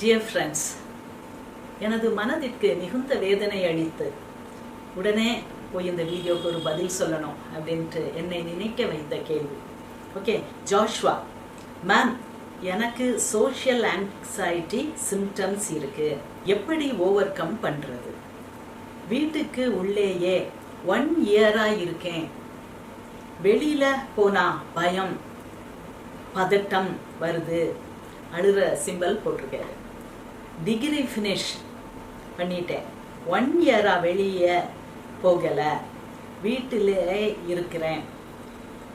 Dear friends, எனது மனதிற்கு மிகுந்த வேதனை அளித்து உடனே போய் இந்த வீடியோக்கு ஒரு பதில் சொல்லணும் அப்படின்ட்டு என்னை நினைக்க வைத்த கேள்வி. ஓகே, ஜாஷ்வா மேம், எனக்கு சோஷியல் ஆங்ஸைட்டி சிம்டம்ஸ் இருக்கு, எப்படி ஓவர் கம் பண்றது? வீட்டுக்கு உள்ளேயே 1 இயரா இருக்கேன். வெளியில போனா பயம், பதட்டம் வருது. அழுற சிம்பல் போட்டிருக்காரு. டிகிரி ஃபினிஷ் பண்ணிட்டேன், 1 இயரா வெளியே போகல, வீட்டிலே இருக்கிறேன்,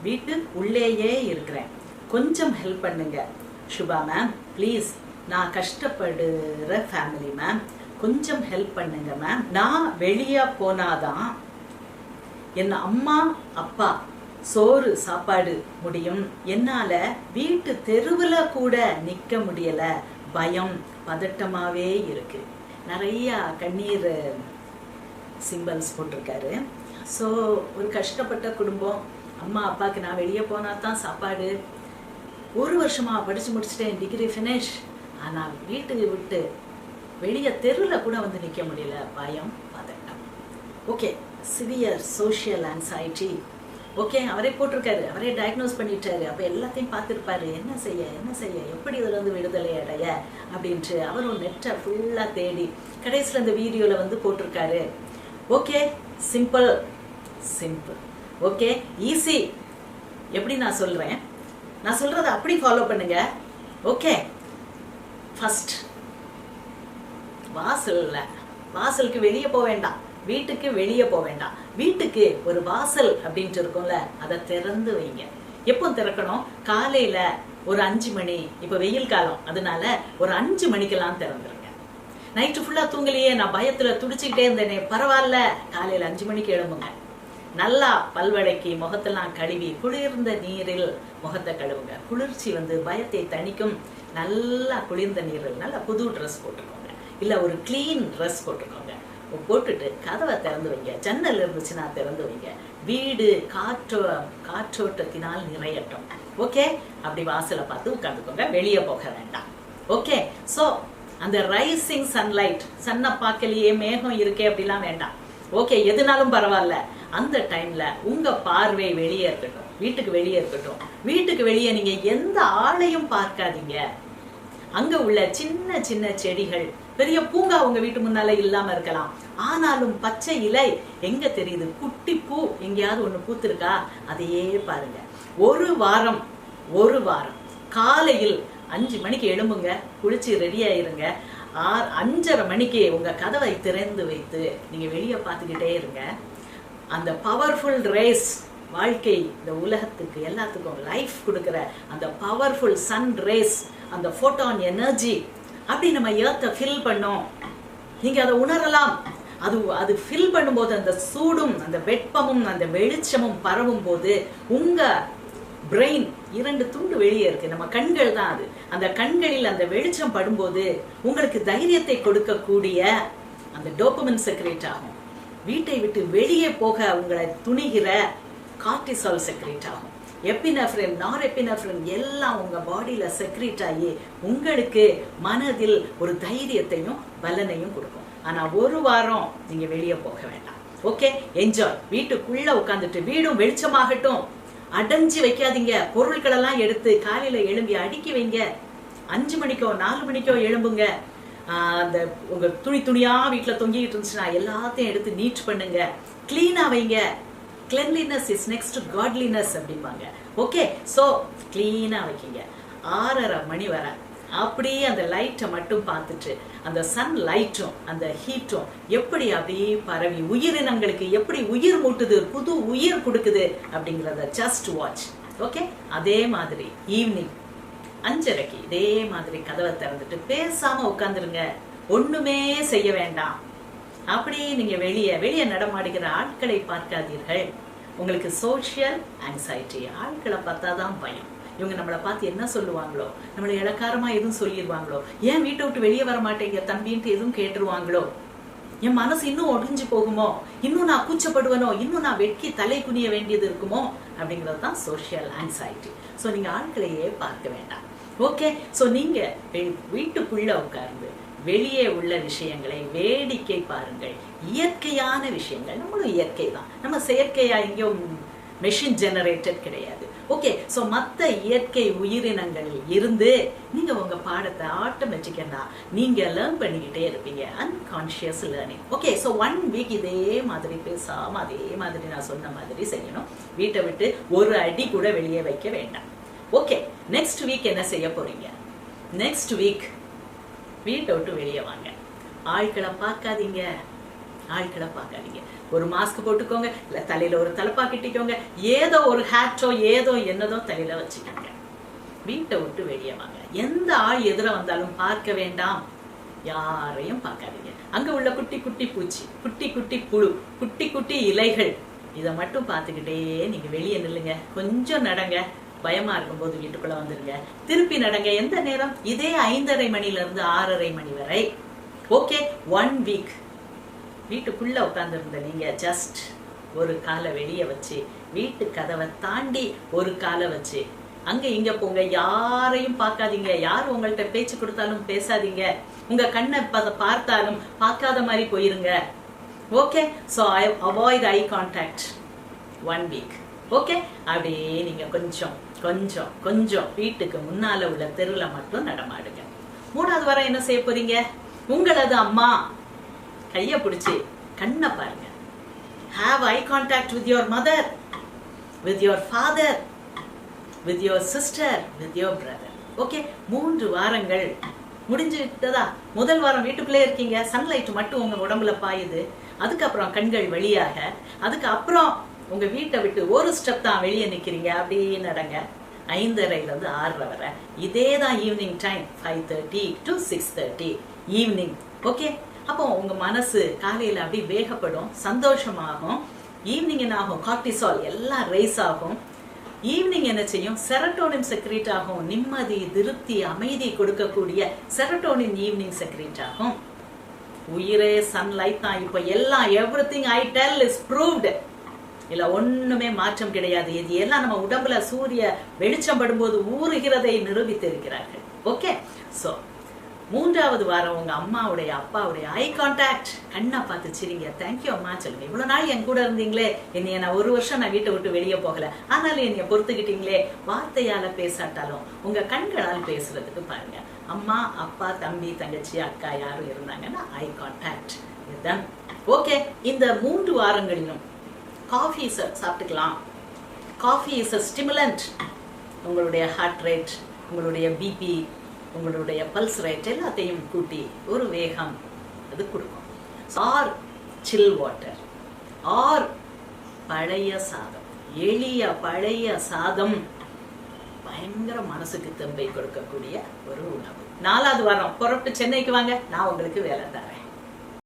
வீட்டு உள்ளேயே இருக்கிறேன், கொஞ்சம் ஹெல்ப் பண்ணுங்க சுபா மேம் ப்ளீஸ். நான் கஷ்டப்படுற ஃபேமிலி மேம், கொஞ்சம் ஹெல்ப் பண்ணுங்க மேம். நான் வெளியே போனாதான் என் அம்மா அப்பா சோறு சாப்பாடு முடியும், என்னால வீட்டு தெருவுல கூட நிக்க முடியல, பயம் பதட்டமாவே இருக்கு. நிறைய கண்ணீர் சிம்பல்ஸ் போட்டிருக்காரு. ஸோ ஒரு கஷ்டப்பட்ட குடும்பம், அம்மா அப்பாவுக்கு நான் வெளியே போனா தான் சாப்பாடு. 1 வருஷமா படிச்சு முடிச்சுட்டேன், டிகிரி ஃபினிஷ், ஆனால் வீட்டுக்கு விட்டு வெளியே தெருவில் கூட வந்து நிற்க முடியல, பயம் பதட்டம். Okay, severe social anxiety. Okay, அவரே போட்டிருக்காரு, அவரே டயக்னோஸ் பண்ணிட்டாரு. அப்போ எல்லாத்தையும் பார்த்துருப்பாரு, என்ன செய்ய எப்படி இதில் வந்து விடுதலை அடைய அப்படின்ட்டு அவரும் நெட்டை ஃபுல்லாக தேடி கடைசியில் இந்த வீடியோவில் வந்து போட்டிருக்காரு. Okay, simple. Okay, easy. எப்படி நான் சொல்கிறத அப்படி ஃபாலோ பண்ணுங்க. ஓகே, ஃபர்ஸ்ட் வாசலுக்கு வெளியே போக வேண்டாம், வீட்டுக்கு வெளியே போக வேண்டாம். வீட்டுக்கு ஒரு வாசல் அப்படின்ட்டு இருக்கும்ல, அதை திறந்து வைங்க. எப்போ திறக்கணும்? காலையில ஒரு 5 மணி, இப்ப வெயில் காலம், அதனால ஒரு 5 மணிக்கெல்லாம் திறந்துருங்க. நைட்டு ஃபுல்லா தூங்கலையே, நான் பயத்துல துடிச்சுக்கிட்டே இருந்தேனே, பரவாயில்ல, காலையில 5 மணிக்கு எழும்புங்க. நல்லா பல்வடைக்கு முகத்தெல்லாம் கழுவி குளிர்ந்த நீரில் முகத்தை கழுவுங்க. குளிர்ச்சி வந்து பயத்தை தணிக்கும். நல்லா குளிர்ந்த நீரில் நல்ல புது ட்ரெஸ் போட்டுக்கோங்க, இல்ல ஒரு கிளீன் ட்ரெஸ் போட்டுக்கோங்க. போட்டுட்டு கதவை திறந்து வைங்க, ஜன்னல் இருந்துச்சுன்னா திறந்து வைங்க. வீடு காற்றோட்டத்தினால் நிறையட்டும். ஓகே, அப்படி வாசலை பார்த்து உட்காந்துக்கோங்க, வெளியே போக வேண்டாம். ஓகே, ஸோ அந்த ரைசிங் சன்லைட், சன்னை பார்க்கலையே மேகம் இருக்கே அப்படிலாம் வேண்டாம். ஓகே, எதுனாலும் பரவாயில்ல, அந்த டைம்ல உங்க பார்வை வெளியே இருக்கட்டும், வீட்டுக்கு வெளியே இருக்கட்டும். வீட்டுக்கு வெளியே நீங்க எந்த ஆளையும் பார்க்காதீங்க. அங்க உள்ள சின்ன சின்ன செடிகள், பெரிய பூங்கா உங்க வீட்டு முன்னால இல்லாம இருக்கலாம், ஆனாலும் பச்சை இலை எங்க தெரியுது, குட்டி பூ எங்கேயாவது ஒண்ணு பூத்திருக்கா, அதையே பாருங்க. ஒரு வாரம் காலையில் 5 மணிக்கு எழும்புங்க, குளிச்சு ரெடி ஆயிருங்க. 5:30 மணிக்கு உங்க கதவை திறந்து வைத்து நீங்க வெளியே பார்த்துக்கிட்டே இருங்க. அந்த பவர்ஃபுல் ரேஸ், வாழ்க்கை, இந்த உலகத்துக்கு எல்லாத்துக்கும் லைஃப் கொடுக்கிற அந்த பவர்ஃபுல் சன் ரேஸ், அந்த போட்டான் எனர்ஜி, அப்படி நம்ம எர்த்தை ஃபில் பண்ணோம். நீங்க அதை உணரலாம். அது ஃபில் பண்ணும்போது அந்த சூடும் அந்த வெப்பமும் அந்த வெளிச்சமும் பரவும் போது உங்க பிரெயின் 2 துண்டு வெளியே இருக்கு, நம்ம கண்கள் தான் அது. அந்த கண்களில் அந்த வெளிச்சம் படும்போது உங்களுக்கு தைரியத்தை கொடுக்கக்கூடிய அந்த டோபமைன் செக்ரேட் ஆகும். வீட்டை விட்டு வெளியே போக உங்களை துணிகிற கார்டிசால் செக்ரேட் ஆகும். எபினெஃப்ரின், நாரெபினெஃப்ரின் எல்லாம் உங்க பாடியில செக்ரேட் ஆகி உங்களுக்கு மனதில் ஒரு தைரியத்தையும் பலனையும் கொடுக்கும். ஆனா 1 வாரம் நீங்க வெளியே போக வேண்டாம். Okay, enjoy. வீட்டுக்குள்ள உட்காந்துட்டு வீடும் வெளிச்சமாகட்டும், அடைஞ்சு வைக்காதீங்க. பொருட்கள் எல்லாம் எடுத்து காலையில எழும்பி அடுக்கி வைங்க. 5 மணிக்கோ 4 மணிக்கோ எழும்புங்க. அந்த உங்க துணியா வீட்டுல தொங்கிட்டு இருந்துச்சுன்னா எல்லாத்தையும் எடுத்து நீட் பண்ணுங்க, கிளீனா வைங்க. Cleanliness is next to godliness அப்படிம்பாங்க. ஓகே, ஸோ கிளீனா வைக்கிங்க. 6:30 மணி வரை அப்படியே அந்த லைட்டை மட்டும் பார்த்துட்டு, அந்த சன் லைட்டும் அந்த ஹீட்டும் எப்படி அப்படியே பரவி உயிரினங்களுக்கு எப்படி உயிர் மூட்டுது, புது உயிர் கொடுக்குது அப்படிங்கிறத ஜஸ்ட் வாட்ச். ஓகே, அதே மாதிரி ஈவினிங் 5:30க்கு இதே மாதிரி கதவை திறந்துட்டு பேசாம உட்காந்துருங்க, ஒண்ணுமே செய்ய வேண்டாம். அப்படி நீங்க வெளியே நடமாடுகிற ஆட்களை பார்க்காதீர்கள். உங்களுக்கு சோஷியல் ஆங்ஸைட்டி, ஆட்களை பார்த்தாதான் பயம். இவங்க நம்மளை பார்த்து என்ன சொல்லுவாங்களோ, நம்மளை இளக்காரமா எதுவும் சொல்லிடுவாங்களோ, ஏன் வீட்டை விட்டு வெளியே வர மாட்டேங்க தம்பின்ட்டு எதுவும் கேட்டுருவாங்களோ, என் மனசு இன்னும் ஒடிஞ்சு போகுமோ, இன்னும் நான் கூச்சப்படுவனோ, இன்னும் நான் வெட்கி தலை குனிய வேண்டியது இருக்குமோ அப்படிங்கிறது தான் சோஷியல் ஆங்ஸைட்டி. ஸோ நீங்க ஆட்களையே பார்க்க வேண்டாம். ஓகே, ஸோ நீங்க வீட்டுக்குள்ள உட்கார்ந்து வெளியே உள்ள விஷயங்களை வேடிக்கை பாருங்கள். இயற்கையான விஷயங்கள், நம்மளும் இயற்கை தான், நம்ம செயற்கையா எங்கேயும் மெஷின் ஜெனரேட்டட் கிடையாது. ஓகே, ஸோ மற்ற இயற்கை உயிரினங்களில் இருந்து நீங்க உங்க பாடத்தை ஆட்டோமேட்டிக்கா நீங்க லேர்ன் பண்ணிக்கிட்டே இருப்பீங்க. Unconscious learning. Okay, so 1 week இதே மாதிரி பேசாம அதே மாதிரி நான் சொன்ன மாதிரி செய்யணும். வீட்டை விட்டு ஒரு அடி கூட வெளியே வைக்க வேண்டாம். ஓகே, நெக்ஸ்ட் வீக் என்ன செய்ய போறீங்க? நெக்ஸ்ட் வீக் வீட்டை விட்டு வெளியே வாங்க. ஆட்களை பார்க்காதீங்க, ஆட்களை பார்க்காதீங்க. ஒரு மாஸ்க் போட்டுக்கோங்க, இல்ல தலையில ஒரு தலப்பா கட்டிக்கோங்க, ஏதோ ஒரு ஹேட்டோ ஏதோ என்னதோ தலையில வச்சுக்கோங்க. வீட்டை விட்டு வெளியே வாங்க. எந்த ஆள் எதிர வந்தாலும் பார்க்க வேண்டாம், யாரையும் பார்க்காதீங்க. அங்க உள்ள குட்டி குட்டி பூச்சி, குட்டி குட்டி புழு, குட்டி குட்டி இலைகள், இதை மட்டும் பார்த்துக்கிட்டே நீங்க வெளியே நில்லுங்க. கொஞ்சம் நடங்க, பயமா இருக்கும்போது வீட்டுக்குள்ள வந்துருங்க. திருப்பி நடங்க. எந்த நேரம்? இதே 5:30 மணில இருந்து 6:30 மணி வரை. ஓகே, 1 வீக் வீட்டுக்குள்ள உட்கார்ந்து இருந்த நீங்க ஜஸ்ட் ஒரு காலை வெளியே வச்சு, வீட்டு கதவை தாண்டி ஒரு காலை வச்சு அங்க இங்க போங்க. யாரையும் பார்க்காதீங்க. யார் உங்கள்கிட்ட பேச்சு கொடுத்தாலும் பேசாதீங்க. உங்க கண்ணை பார்த்தாலும் பார்க்காத மாதிரி போயிருங்க. Okay, so avoid eye contact 1 week. Okay, அப்படியே நீங்க கொஞ்சம் கொஞ்சம் கொஞ்சம் வீட்டுக்கு முன்னால உள்ள தெருல மட்டும் நடமாடுங்க. 3வது வாரம் என்ன செய்ய போறீங்க? உங்களது அம்மா கைய பிடிச்சி கண்ணை பாருங்க. Have eye contact with your mother, with your father, with your sister, with your brother. Okay, 3 வாரங்கள் முடிஞ்சுட்டதா? முதல் வாரம் வீட்டுக்குள்ளே இருக்கீங்க, சன்லைட் மட்டும் உங்க உடம்புல பாயுது. அதுக்கப்புறம் கண்கள் வழியாக, அதுக்கப்புறம் உங்க வீட்டை விட்டு ஒரு ஸ்டெப் தான் வெளியே நிக்கிறீங்க. அப்படியே நடங்க. 5:30 இருந்து 6:30 வரை. இதே தான் evening time, 5:30 to 6:30 evening. Okay, அப்போ உங்க மனசு காலையில அப்படி வேகப்படும், சந்தோஷமாகும். ஈவினிங் என்ன ஆகும்? கார்டிசால் எல்லாம் ரைஸ் ஆகும். ஈவினிங் என்ன செய்யும்? செரட்டோனின் செக்ரேட் ஆகும். நிம்மதி, திருப்தி, அமைதி கொடுக்கக்கூடிய செரட்டோனின் ஈவினிங் செக்ரேட் ஆகும். உயிரே சன்லைட் தான். இப்போ எல்லாம் everything I tell is proved. இல்ல ஒண்ணுமே மாற்றம் கிடையாது. இது எல்லாம் நம்ம உடம்புல சூரிய வெளிச்சம் படும்போது ஊறுகிறதை நிரூபித்து இருக்கிறார்கள். ஓகே, சோ 3வது வாரம் உங்க அம்மாவுடைய அப்பாவுடைய ஐ கான்டாக்ட், கண்ணை பார்த்து சிரிங்க. தேங்க்யூ அம்மா சொல்லுங்க. இவ்வளவு நாள் என் கூட இருந்தீங்களே, என்னைய நான் 1 வருஷம் நான் வீட்டை விட்டு வெளியே போகல, ஆனாலும் என்னைய பொறுத்துக்கிட்டீங்களே. வார்த்தையால பேசாட்டாலும் உங்க கண்களால் பேசுறதுக்கு பாருங்க. அம்மா, அப்பா, தம்பி, தங்கச்சி, அக்கா யாரும் இருந்தாங்கன்னா ஐ கான்டாக்ட். இதுதான். ஓகே, இந்த 3 வாரங்களிலும் காஃபி சாப்பிட்டுக்கலாம். Coffee is a stimulant. உங்களுடைய ஹார்ட் ரேட், உங்களுடைய பிபி, உங்களுடைய பல்ஸ் ரேட் எல்லாத்தையும் கூட்டி ஒரு வேகம் அது கொடுக்கும். ஆர் சில் வாட்டர், ஆர் பழைய சாதம், எளிய பழைய சாதம் பயங்கர மனசுக்கு தெம்பை கொடுக்கக்கூடிய ஒரு உணவு. 4வது வாரம் புறப்பட்டு சென்னைக்கு வாங்க, நான் உங்களுக்கு வேலை தரேன்.